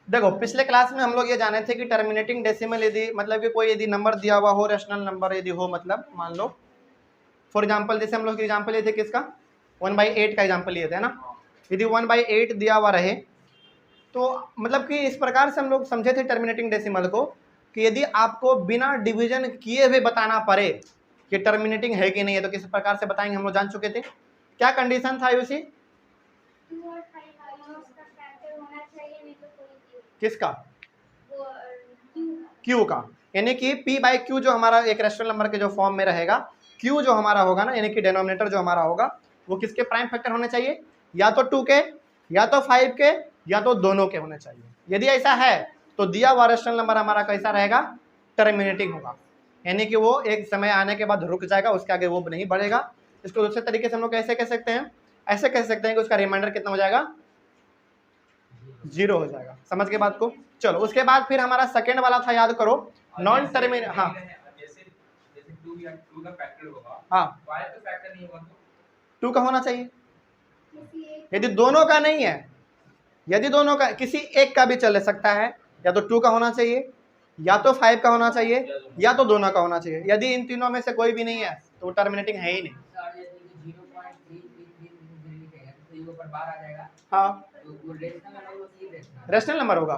देखो पिछले क्लास में हम लोग ये जाने थे कि टर्मिनेटिंग डेसिमल यदि मतलब कि कोई यदि नंबर दिया हुआ हो, रेशनल नंबर यदि हो, मतलब मान लो फॉर एग्जाम्पल जैसे हम लोग एग्जाम्पल लिए थे किसका 1/8 का एग्जाम्पल लिए थे ना, यदि 1/8 दिया हुआ रहे तो मतलब कि इस प्रकार से हम लोग समझे थे टर्मिनेटिंग डेसिमल को कि यदि आपको बिना डिवीजन किए हुए बताना पड़े कि टर्मिनेटिंग है कि नहीं है तो किस प्रकार से बताएंगे, हम लोग जान चुके थे। क्या कंडीशन था यूसी? किसका? क्यू का, यानी कि p/q जो हमारा एक रेशनल नंबर के जो फॉर्म में रहेगा, q जो हमारा होगा ना, यानी कि डिनोमिनेटर जो हमारा होगा वो किसके प्राइम फैक्टर होने चाहिए? या तो 2 के, या तो 5 के, या तो दोनों के होने चाहिए। यदि ऐसा है तो दिया हुआ रेशनल नंबर हमारा कैसा रहेगा? टर्मिनेटिंग होगा, यानी कि वो एक समय आने के बाद रुक जाएगा, उसके आगे वो नहीं बढ़ेगा। इसको दूसरे तरीके से हम लोग कैसे कह सकते हैं? ऐसे कह सकते हैं कि उसका रिमाइंडर कितना हो जाएगा? 0 हो जाएगा। समझ के बात को? चलो उसके बाद फिर हमारा सेकेंड वाला था, याद करो, नॉन टर्मिनेटिंग। हाँ जैसे 2 का फैक्टर होगा, हाँ 5 का फैक्टर नहीं होगा तो 2 का होना चाहिए। यदि दोनों का नहीं है, यदि दोनों का किसी एक का भी चल सकता है, या तो 2 का होना चाहिए, या तो 5 का होना चाहिए, या तो दोनों का होना चाहिए। यदि इन तीनों में से कोई भी नहीं है तो टर्मिनेटिंग है ही नहीं। हाँ रेशनल नंबर होगा,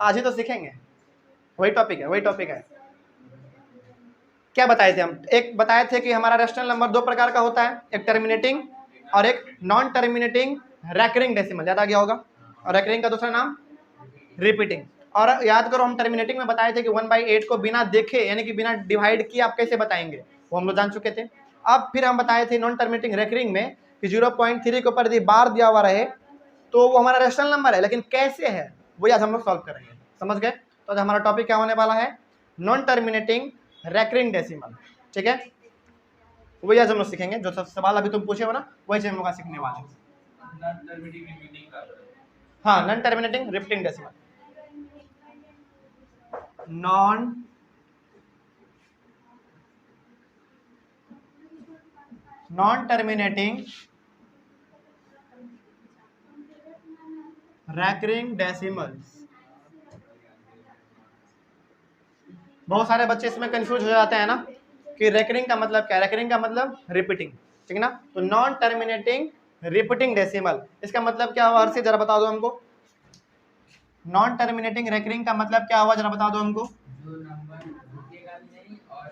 आज ही तो सीखेंगे, वही टॉपिक है, वही टॉपिक है। क्या बताए थे हम? एक बताए थे कि हमारा रेशनल नंबर 2 प्रकार का होता है, एक टर्मिनेटिंग और एक नॉन टर्मिनेटिंग रैकरिंग डेसिमल, याद आ गया होगा। और रैकरिंग का दूसरा नाम रिपीटिंग। और याद करो हम टर्मिनेटिंग में बताए थे कि 1/8 को बिना देखे यानी कि बिना डिवाइड किए आप कैसे बताएंगे, वो हम लोग जान चुके थे। अब फिर हम बताए थे नॉन टर्मिनेटिंग रैकरिंग में कि 0.3 के ऊपर यदि बार दिया हुआ रहे तो वो हमारा रेशनल नंबर है, लेकिन कैसे है वो आज हम लोग सॉल्व करेंगे। समझ गए? तो हमारा टॉपिक क्या होने वाला है? Non terminating recurring decimal. ठीक है, वही आज हम लोग सीखेंगे। जो सब सवाल अभी तुम पूछे हो ना वही से हम लोग सीखने वाले हैं। हाँ non terminating repeating decimal, non terminating recurring decimals. बहुत सारे बच्चे इसमें कंफ्यूज हो जाते हैं ना कि रैकरिंग का मतलब क्या है? रैकरिंग का मतलब रिपीटिंग, ठीक है ना। तो नॉन टर्मिनेटिंग रिपीटिंग डेसिमल, इसका मतलब क्या हुआ? हर्षी जरा बता दो हमको, नॉन टर्मिनेटिंग रैकरिंग का मतलब क्या हुआ, जरा बता दो हमको। जो नंबर रुकेगा भी नहीं और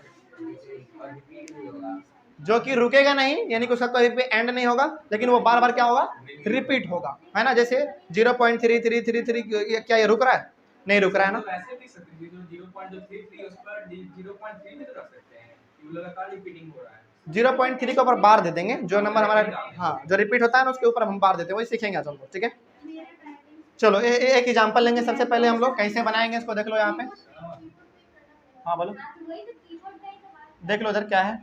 रिपीट भी होगा, जो कि रुकेगा नहीं यानी कि उसका कहीं पे एंड नहीं होगा, लेकिन वो बार बार क्या होगा? रिपीट होगा, है ना। जैसे 0.3333 क्या ये रुक रहा है? नहीं रुक रहा है ना। तो ऐसे भी सकते हैं, जो 0.33 उस पर 0.3 में तो रख सकते हैं कि लगातार रिपीटिंग हो रहा है। 0.3 के ऊपर बार दे देंगे, जो नंबर हमारा हाँ जो रिपीट होता है ना उसके ऊपर हम बार देते हैं, वही सीखेंगे आज हम लोग। ठीक है, चलो एक एग्जांपल लेंगे। सबसे पहले हम लोग कैसे बनाएंगे इसको, देख लो यहाँ पे। हाँ बोलो, देख लो इधर क्या है।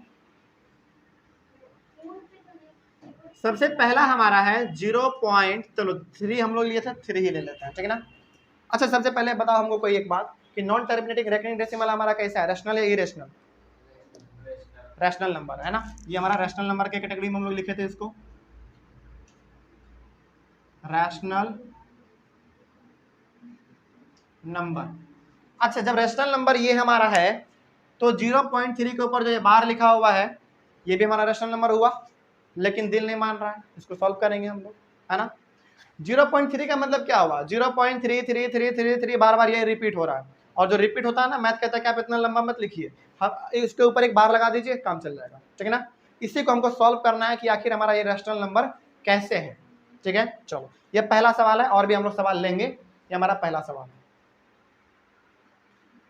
सबसे पहला हमारा है 0.3, हम लोग लिए थे 3 ही ले लेते हैं, ठीक है ना। अच्छा सबसे पहले बताओ हमको कोई एक बात कि नॉन टर्मिनेटिंग रैकरिंग डेसिमल हमारा कैसा है? रैशनल या इरेशनल? रैशनल नंबर है ना। ये हमारा रैशनल नंबर के कैटेगरी में हम लोग लिखे थे इसको, रैशनल नंबर। अच्छा जब रैशनल नंबर ये हमारा है तो 0.3 के ऊपर जो ये बार लिखा हुआ है ये भी हमारा रैशनल नंबर हुआ, लेकिन दिल नहीं मान रहा है, इसको सॉल्व करेंगे हम लोग, है ना। 0.3 का मतलब क्या हुआ? 0.3333 बार बार ये रिपीट हो रहा है, और जो रिपीट होता है ना मैथ कहता है कि आप इतना लंबा मत लिखिए, इसके ऊपर एक बार लगा दीजिए, काम चल जाएगा, ठीक है ना। इसी को हमको सॉल्व करना है कि आखिर हमारा ये रैशनल नंबर कैसे है। ठीक है, चलो ये पहला सवाल है, और भी हम लोग सवाल लेंगे, ये हमारा पहला सवाल है।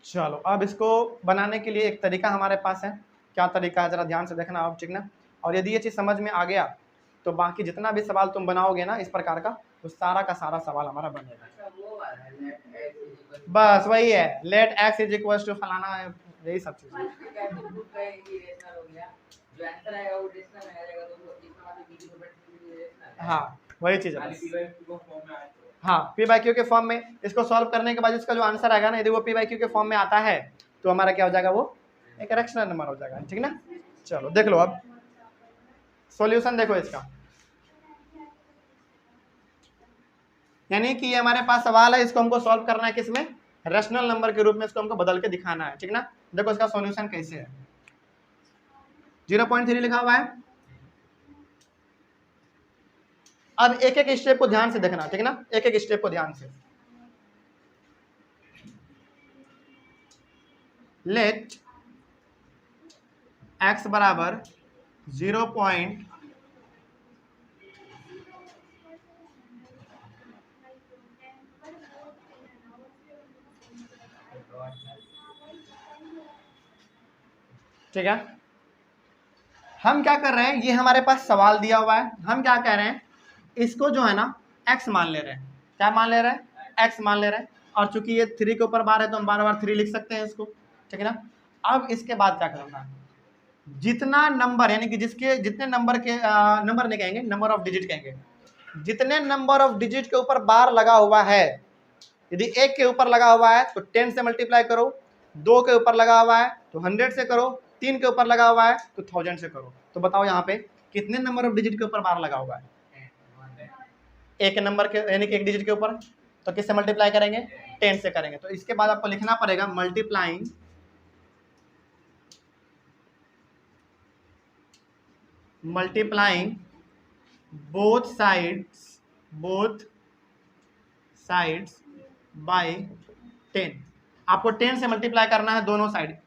चलो अब इसको बनाने के लिए एक तरीका हमारे पास है। क्या तरीका है जरा ध्यान से देखना आप, ठीक ना। और यदि ये चीज़ समझ में आ गया तो बाकी जितना भी सवाल तुम बनाओगे ना इस प्रकार का, तो सारा का सारा सवाल हमारा बनेगा। बस वही है, let X is equal to फलाना, यही सब चीज़। हाँ वही चीज़ है। हाँ p/q के फॉर्म में इसको सॉल्व करने के बाद इसका जो आंसर आएगा ना, यदि वो p/q के फॉर्म में आता है तो हमारा क्या हो जाएगा? वो एक रैशनल नंबर हो जाएगा, ठीक ना। चलो देख लो अब सॉल्यूशन देखो इसका। यानी कि ये हमारे पास सवाल है, इसको हमको सॉल्व करना है किसमें, रैशनल नंबर के रूप में इसको हमको बदल के दिखाना है, ठीक ना। देखो इसका सॉल्यूशन कैसे है, 0.3 लिखा हुआ है। अब एक एक स्टेप को ध्यान से देखना, ठीक ना, एक एक स्टेप को ध्यान से। लेट x बराबर 0. ठीक है, हम क्या कर रहे हैं, ये हमारे पास सवाल दिया हुआ है, हम क्या कह रहे हैं, इसको जो है ना x मान ले रहे हैं। क्या मान ले रहे हैं, x मान ले रहे हैं। और चूंकि ये 3 के ऊपर बार है तो हम बार बार 3 लिख सकते हैं इसको, ठीक है ना। अब इसके बाद क्या करना है, जितना नंबर यानी कि जिसके जितने नंबर के नंबर नहीं कहेंगे, नंबर ऑफ डिजिट कहेंगे, जितने नंबर ऑफ डिजिट के ऊपर बार लगा हुआ है, यदि 1 के ऊपर लगा हुआ है तो 10 से मल्टीप्लाई करो, 2 के ऊपर लगा हुआ है तो 100 से करो, 3 के ऊपर लगा हुआ है तो 1000 से करो। तो बताओ यहाँ पे कितने नंबर ऑफ डिजिट के ऊपर बार लगा हुआ है, एक नंबर के यानी कि एक डिजिट के ऊपर, तो किससे मल्टीप्लाई करेंगे, 10 से करेंगे। तो इसके बाद आपको लिखना पड़ेगा मल्टीप्लाइंग बोथ साइड्स बाय 10। आपको 10 से मल्टीप्लाई करना है दोनों साइड,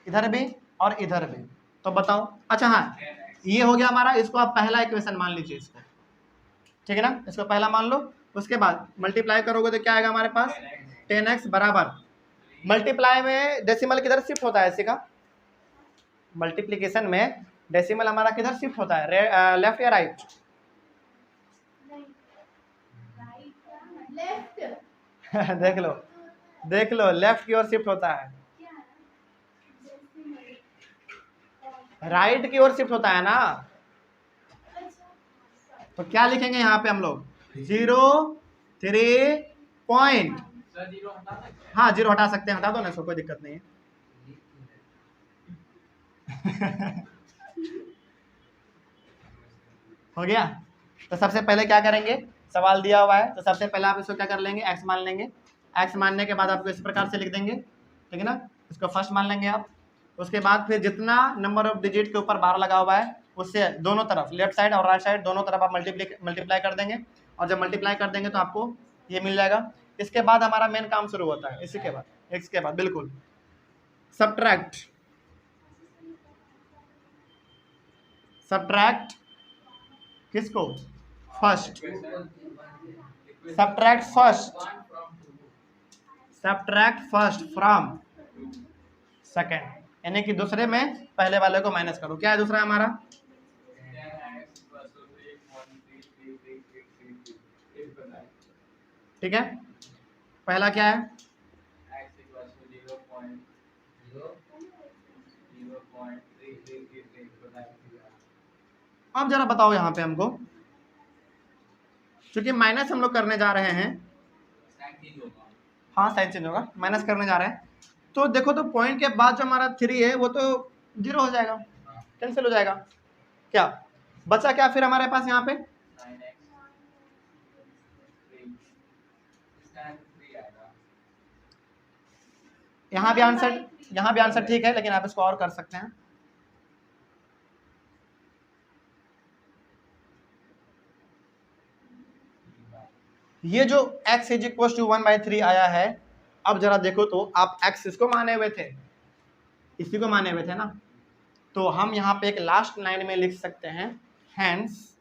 इधर भी और इधर भी। तो बताओ, अच्छा हाँ ये हो गया हमारा, इसको आप पहला इक्वेशन मान लीजिए इसको, ठीक है ना, इसको पहला मान लो। उसके बाद मल्टीप्लाई करोगे तो क्या आएगा हमारे पास, 10x बराबर, मल्टीप्लाई में डेसिमल किधर शिफ्ट होता है, इसी का मल्टीप्लिकेशन में डेसिमल हमारा किधर शिफ्ट होता है, लेफ्ट या राइट, देख लो लेफ्ट की ओर शिफ्ट होता है, राइट की ओर शिफ्ट होता है ना। तो क्या लिखेंगे यहाँ पे हम लोग, 0.3 पॉइंट, हाँ 0 हटा सकते हैं, हटा दो ना इसको, कोई दिक्कत नहीं है। हो गया। तो सबसे पहले क्या करेंगे, सवाल दिया हुआ है तो सबसे पहले आप इसको क्या कर लेंगे, x मान लेंगे। x मानने के बाद आपको इस प्रकार से लिख देंगे, ठीक है ना, इसको फर्स्ट मान लेंगे आप। उसके बाद फिर जितना नंबर ऑफ डिजिट के ऊपर बार लगा हुआ है उससे दोनों तरफ, लेफ्ट साइड और राइट साइड दोनों तरफ आप मल्टीप्लाई कर देंगे। और जब मल्टीप्लाई कर देंगे तो आपको ये मिल जाएगा। इसके बाद हमारा मेन काम शुरू होता है, इसी के बाद x के बाद बिल्कुल सब्ट्रैक्ट किसको, first, subtract first from second, यानी कि दूसरे में पहले वाले को माइनस करो। क्या है दूसरा हमारा, ठीक है, पहला क्या है, अब जरा बताओ यहाँ पे हमको, क्योंकि माइनस हम लोग करने जा रहे हैं, हाँ साइन चेंज होगा, माइनस करने जा रहे हैं। तो देखो तो पॉइंट के बाद जो हमारा 3 है वो तो 0 हो जाएगा, कैंसिल हो जाएगा। क्या बचा, क्या फिर हमारे पास यहाँ पे, यहाँ भी आंसर ठीक है, लेकिन आप इसको और कर सकते हैं। ये जो x इज इक्वल टू 1/3 आया है, अब जरा देखो तो आप x इसको माने हुए थे, इसी को माने हुए थे ना। तो हम यहाँ पे एक लास्ट लाइन में लिख सकते हैं, हैंस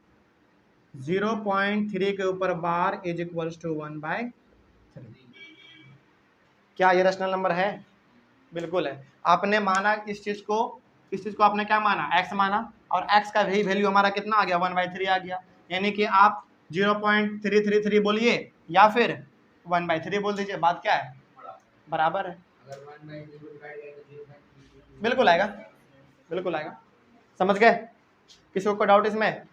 0.3 के ऊपर बार इज इक्वल टू 1/3। क्या ये रैशनल नंबर है, बिल्कुल है। आपने माना इस चीज को आपने क्या माना, x माना, और x का भी वैल्यू हमारा कितना आ गया, 1/3 आ गया। यानी कि आप 0.333 बोलिए या फिर 1/3 बोल दीजिए, बात क्या है, बराबर है। बिल्कुल आएगा। समझ गए, किसी को डाउट इसमें,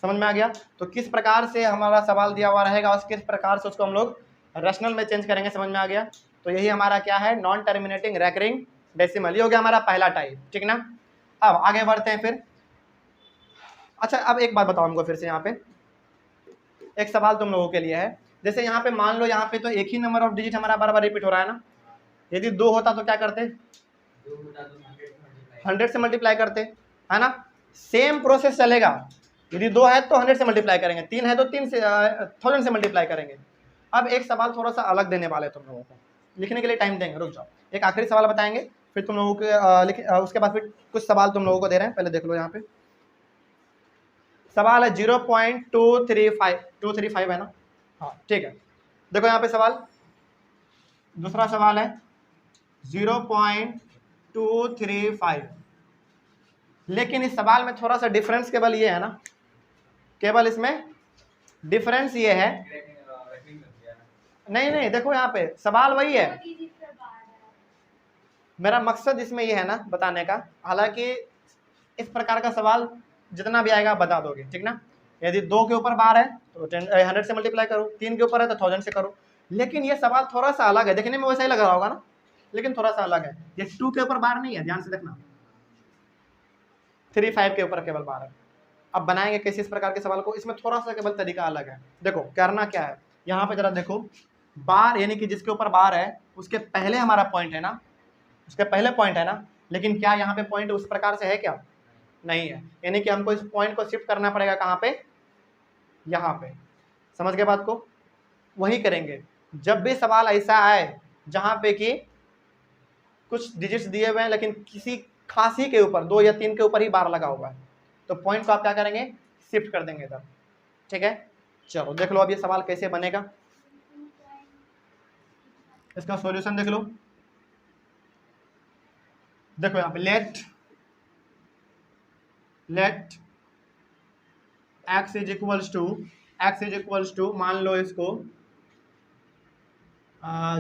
समझ में आ गया। तो किस प्रकार से हमारा सवाल दिया हुआ रहेगा और किस प्रकार से उसको हम लोग रैशनल में चेंज करेंगे, समझ में आ गया। तो यही हमारा क्या है, नॉन टर्मिनेटिंग रेकरिंग डेसिमल, ये हो गया हमारा पहला टाइप, ठीक ना। अब आगे बढ़ते हैं फिर। अच्छा अब एक बात बताओ हमको फिर से, यहाँ पे एक सवाल तुम लोगों के लिए है, जैसे यहाँ पे मान लो यहाँ पे तो एक ही नंबर ऑफ डिजिट हमारा बार बार रिपीट हो रहा है ना, यदि 2 होता तो क्या करते, 100 से मल्टीप्लाई करते, है ना। सेम प्रोसेस चलेगा, यदि 2 है तो 100 से मल्टीप्लाई करेंगे, 3 है तो 3 से 1000 से मल्टीप्लाई करेंगे। अब एक सवाल थोड़ा सा अलग देने वाले तुम लोगों को, लिखने के लिए टाइम देंगे, रुक जाओ, एक आखिरी सवाल बताएंगे, फिर तुम लोगों के उसके बाद फिर कुछ सवाल तुम लोगों को दे रहे हैं, पहले देख लो यहाँ पे सवाल है 0.235 है ना, हाँ ठीक है। देखो यहाँ पे सवाल, दूसरा सवाल है 0.235, लेकिन इस सवाल में थोड़ा सा डिफरेंस केवल ये है ना, केवल इसमें डिफरेंस ये है, नहीं नहीं देखो यहाँ पे सवाल वही है, मेरा मकसद इसमें ये है ना बताने का, हालांकि इस प्रकार का सवाल जितना भी आएगा बता दोगे, ठीक ना। यदि 2 के ऊपर बार है तो 100 से मल्टीप्लाई करो, 3 के ऊपर है तो 1000 से करो, लेकिन ये सवाल थोड़ा सा अलग है, देखने में वैसा ही लग रहा होगा ना, लेकिन थोड़ा सा अलग है, ये 2 के ऊपर बार नहीं है, ध्यान से देखना, 35 के ऊपर केवल बार है। अब बनाएंगे कैसे इस प्रकार के सवाल को, इसमें थोड़ा सा केवल तरीका अलग है। देखो करना क्या है, यहाँ पे जरा देखो, बार यानी कि जिसके ऊपर बार है उसके पहले हमारा पॉइंट है ना, उसके पहले पॉइंट है ना, लेकिन क्या यहाँ पे पॉइंट उस प्रकार से है क्या, नहीं है, यानी कि हमको इस पॉइंट को शिफ्ट करना पड़ेगा कहाँ पे, यहाँ पे, समझ गए बात को। वही करेंगे जब भी सवाल ऐसा आए जहाँ पे कि कुछ डिजिट्स दिए हुए हैं लेकिन किसी खास ही के ऊपर 2 या 3 के ऊपर ही बार लगा हुआ है, तो पॉइंट को आप क्या करेंगे, शिफ्ट कर देंगे इधर, ठीक है। चलो देख लो अब ये सवाल कैसे बनेगा, इसका सॉल्यूशन देख लो। देखो यहाँ पे let x is equals to मान लो इसको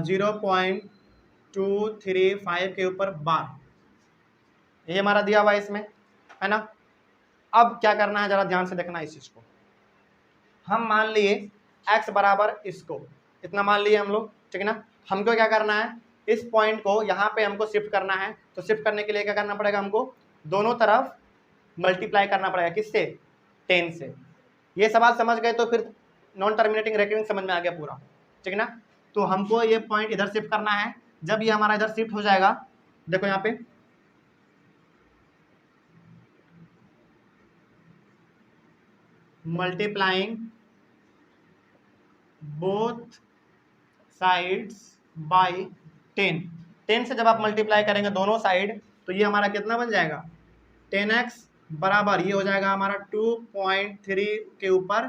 0.235 के ऊपर बार, ये हमारा दिया हुआ है इसमें, है ना। अब क्या करना है जरा ध्यान से देखना इस चीज को, हम मान लिए x बराबर इसको इतना मान लिए हम लोग, ठीक है ना। हमको क्या करना है, इस पॉइंट को यहाँ पे हमको शिफ्ट करना है, तो शिफ्ट करने के लिए क्या करना पड़ेगा, हमको दोनों तरफ मल्टीप्लाई करना पड़ेगा, किससे, 10 से। ये सवाल समझ गए तो फिर नॉन टर्मिनेटिंग रेकरिंग समझ में आ गया पूरा, ठीक है ना। तो हमको ये पॉइंट इधर शिफ्ट करना है, जब ये हमारा इधर शिफ्ट हो जाएगा, देखो यहाँ पे मल्टीप्लाइंग बोथ साइड्स बाय 10 से जब आप मल्टीप्लाई करेंगे दोनों साइड, तो ये हमारा कितना बन जाएगा, 10x बराबर ये हो जाएगा हमारा 2.3 के ऊपर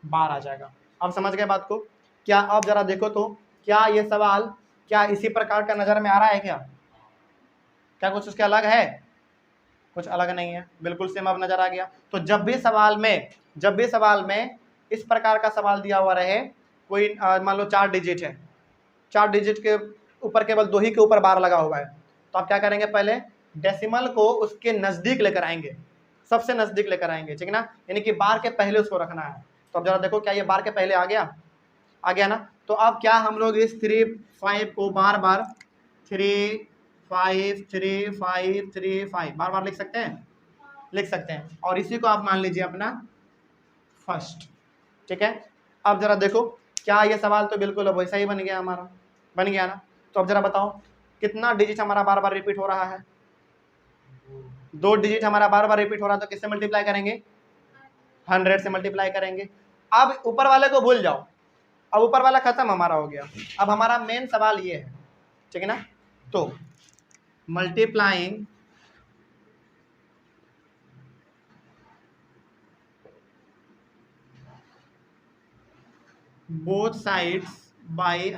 बार आ जाएगा। अब समझ गए बात को क्या। अब जरा देखो तो क्या ये सवाल क्या इसी प्रकार का नजर में आ रहा है क्या कुछ उसके अलग है, कुछ अलग नहीं है, बिल्कुल सेम अब नजर आ गया। तो जब भी सवाल में इस प्रकार का सवाल दिया हुआ रहे, कोई मान लो 4 डिजिट है, 4 डिजिट के ऊपर केवल 2 ही के ऊपर बार लगा हुआ है, तो आप क्या करेंगे, पहले डेसिमल को उसके नजदीक लेकर आएंगे, सबसे नजदीक लेकर आएंगे, ठीक है ना, यानी कि बार के पहले उसको रखना है। तो अब जरा देखो क्या ये बार के पहले आ गया ना। तो अब क्या हम लोग इस 3-5 को बार बार 3-5 बार बार लिख सकते हैं, और इसी को आप मान लीजिए अपना फर्स्ट, ठीक है। अब जरा देखो क्या ये सवाल तो बिल्कुल वैसा ही बन गया ना। तो अब जरा बताओ कितना डिजिट हमारा बार बार रिपीट हो रहा है, 2 डिजिट हमारा बार बार रिपीट हो रहा है, तो किससे मल्टीप्लाई करेंगे, 100 से मल्टीप्लाई करेंगे। अब ऊपर वाले को भूल जाओ, अब ऊपर वाला खत्म हमारा हो गया, अब हमारा मेन सवाल ये है, ठीक है ना। तो मल्टीप्लाइंग बोथ साइड्स बाय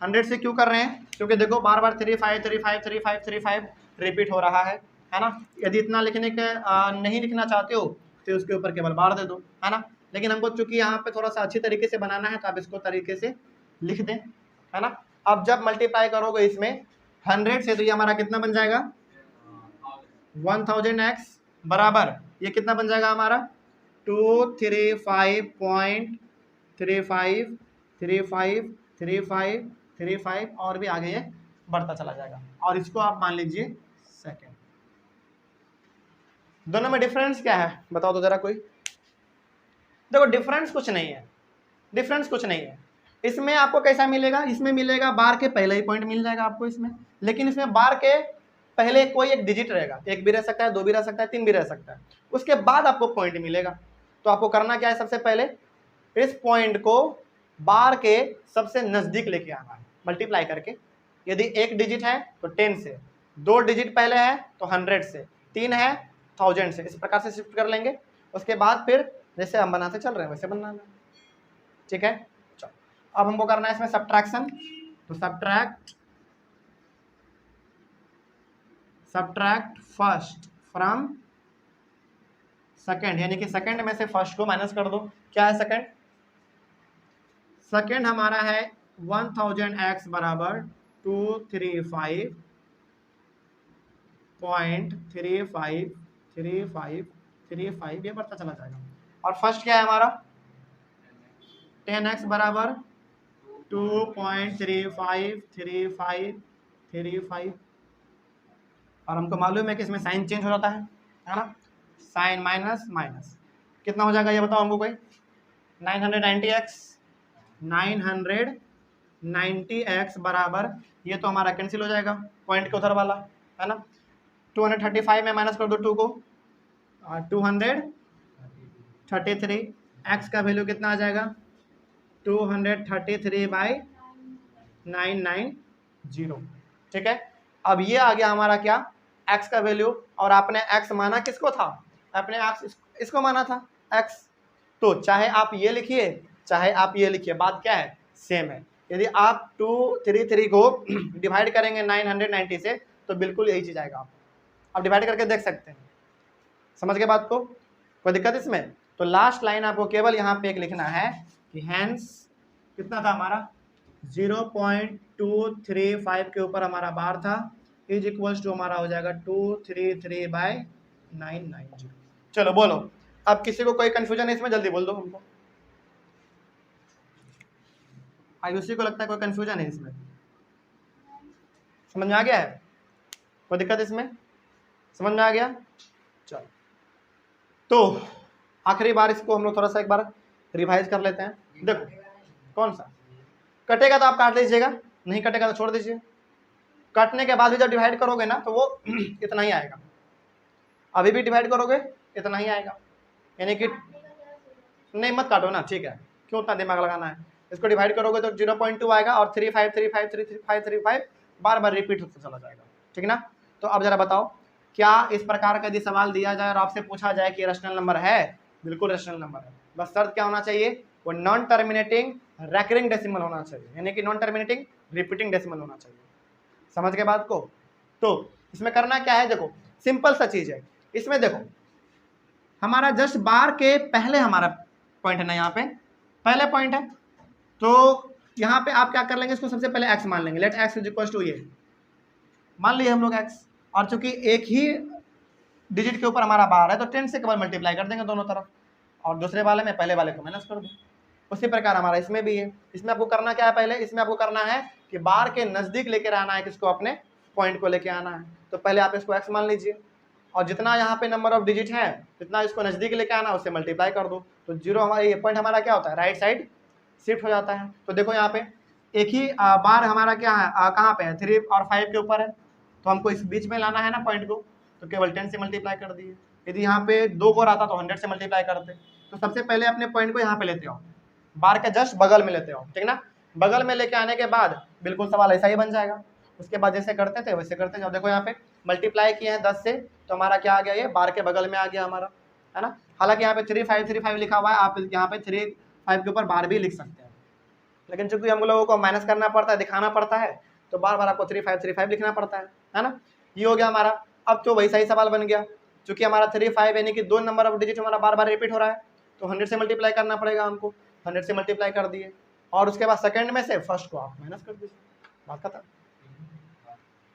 100 से क्यों कर रहे हैं, क्योंकि देखो बार बार 35 रिपीट हो रहा है ना। यदि इतना लिखने के नहीं लिखना चाहते हो तो उसके ऊपर केवल बार दे दो, है ना। लेकिन हमको चूंकि यहाँ पे थोड़ा सा अच्छी तरीके से बनाना है, तो आप इसको तरीके से लिख दें, है ना। अब जब मल्टीप्लाई करोगे इसमें 100 से, तो ये हमारा कितना बन जाएगा, 1000x बराबर ये कितना बन जाएगा हमारा 235.35 और भी आगे ये बढ़ता चला जाएगा, और इसको आप मान लीजिए सेकेंड। दोनों में डिफरेंस क्या है बताओ तो जरा कोई। देखो डिफरेंस कुछ नहीं है, डिफरेंस कुछ नहीं है। इसमें आपको कैसा मिलेगा, इसमें मिलेगा बार के पहले ही पॉइंट मिल जाएगा आपको इसमें, लेकिन इसमें बार के पहले कोई एक डिजिट रहेगा, एक भी रह सकता है, दो भी रह सकता है, तीन भी रह सकता है, उसके बाद आपको पॉइंट मिलेगा। तो आपको करना क्या है, सबसे पहले इस पॉइंट को बार के सबसे नजदीक लेके आना है मल्टीप्लाई करके। यदि एक डिजिट है तो 10 से, दो डिजिट पहले है तो 100 से, तीन है 1000 से, इस प्रकार से शिफ्ट कर लेंगे। उसके बाद फिर जैसे हम बनाते चल रहे हैं वैसे बनाना, ठीक है। चलो अब हमको करना है इसमें सब्ट्रैक्शन, तो सब्ट्रैक्ट फर्स्ट फ्रॉम सेकंड, यानी कि सेकंड में से फर्स्ट को माइनस कर दो। क्या है सेकंड? सेकंड हमारा है 1000x बराबर 235.3535 ये बढ़ता चला जाएगा। और फर्स्ट क्या है हमारा 10x बराबर 2.353535 और हमको मालूम है कि इसमें साइन चेंज हो जाता है ना, साइन माइनस माइनस कितना हो जाएगा ये बताओ हमको कोई? 990x बराबर, ये तो हमारा कैंसिल हो जाएगा पॉइंट के उधर वाला है ना। 235 में माइनस कर दो 2 को, 233, x का वैल्यू कितना आ जाएगा 233/990, ठीक है। अब ये आ गया हमारा क्या x का वैल्यू, और आपने x माना किसको था, आपने x इसको माना था x, तो चाहे आप ये लिखिए चाहे आप ये लिखिए, बात क्या है सेम है। यदि आप 233 को डिवाइड करेंगे 990 से तो बिल्कुल यही चीज आएगा, आप डिवाइड करके देख सकते हैं। समझ गए बात को, कोई दिक्कत इसमें? तो लास्ट लाइन आपको केवल यहाँ पे एक लिखना है कि हैंस कितना था हमारा 0.235 के ऊपर हमारा बार था, इज इक्वल्स टू हमारा हो जाएगा 233/990। चलो बोलो, अब किसी को कोई कंफ्यूजन है इसमें जल्दी बोल दो हमको। आयुषी को लगता है कोई कंफ्यूजन है इसमें, समझ में आ गया है? कोई दिक्कत इसमें, समझ में आ गया? चलो तो आखिरी बार इसको हम लोग थोड़ा सा एक बार रिवाइज कर लेते हैं। देखो कौन सा कटेगा तो आप काट लीजिएगा, नहीं कटेगा तो छोड़ दीजिए। काटने के बाद भी जब डिवाइड करोगे ना तो वो इतना ही आएगा, अभी भी डिवाइड करोगे इतना ही आएगा, यानी कि नहीं मत काटो ना, ठीक है, क्यों उतना दिमाग लगाना है। इसको डिवाइड करोगे तो 0.2 आएगा और 35353535 बार बार रिपीट होता चला जाएगा, ठीक ना। तो अब जरा बताओ, क्या इस प्रकार का यदि सवाल दिया जाए और आपसे पूछा जाए कि रैशनल नंबर है, बिल्कुल रैशनल नंबर है, बस शर्त क्या होना चाहिए, वो नॉन टर्मिनेटिंग रैकरिंग डेसिमल होना चाहिए, यानी कि नॉन टर्मिनेटिंग रिपीटिंग डेसिमल होना चाहिए। समझ के बात को? तो इसमें करना क्या है, देखो सिंपल सा चीज है। इसमें देखो हमारा जस्ट बार के पहले हमारा पॉइंट है ना, यहाँ पे पहले पॉइंट है, तो यहाँ पे आप क्या कर लेंगे, इसको सबसे पहले x मान लेंगे। Let x is equal to ये मान लिए हम लोग x, और चूंकि एक ही डिजिट के ऊपर हमारा बार है तो 10 से केवल मल्टीप्लाई कर देंगे दोनों तरफ, और दूसरे वाले में पहले वाले को माइनस कर दो। उसी प्रकार हमारा इसमें भी है। इसमें आपको करना क्या है, पहले इसमें आपको करना है कि बार के नजदीक लेकर आना है, किसको, अपने पॉइंट को लेके आना है। तो पहले आप इसको x मान लीजिए, और जितना यहाँ पे नंबर ऑफ डिजिट है जितना इसको नजदीक लेके आना उससे मल्टीप्लाई कर दो, तो जीरो हमारा ये पॉइंट हमारा क्या होता है, राइट साइड शिफ्ट हो जाता है। तो देखो यहाँ पे एक ही बार हमारा क्या है, कहाँ पे है, 3 और 5 के ऊपर है, तो हमको इस बीच में लाना है ना पॉइंट को, तो केवल 10 से मल्टीप्लाई कर दिए। यदि यहाँ पे 2 को आता तो 100 से मल्टीप्लाई करते। तो सबसे पहले अपने पॉइंट को यहाँ पे लेते हो, बार के जस्ट बगल में लेते हो, ठीक ना। बगल में लेके आने के बाद बिल्कुल सवाल ऐसा ही बन जाएगा। उसके बाद जैसे करते थे वैसे करते जाओ। देखो यहाँ पे मल्टीप्लाई किए हैं 10 से, तो हमारा क्या आ गया, ये बार के बगल में आ गया हमारा, है ना। हालांकि यहाँ पे 3535 लिखा हुआ है, आप यहाँ पे 35 के ऊपर बार भी लिख सकते हैं, लेकिन चूंकि हम लोगों को माइनस करना पड़ता है, दिखाना पड़ता है, तो बार बार आपको 3535 लिखना पड़ता है ना। ये हो गया हमारा। अब तो वैसा ही सवाल बन गया, चूंकि हमारा 35 यानी कि 2 नंबर ऑफ डिजिट हमारा बार बार रिपीट हो रहा है, तो 100 से मल्टीप्लाई करना पड़ेगा हमको। 100 से मल्टीप्लाई कर दिए, और उसके बाद सेकंड में से फर्स्ट को आप माइनस कर दीजिए, बात खत्म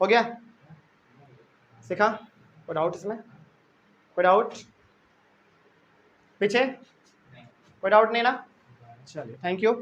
हो गया। सीखा? कोई डाउट इसमें? कोई डाउट पीछे? कोई डाउट नहीं ना? चलिए, थैंक यू।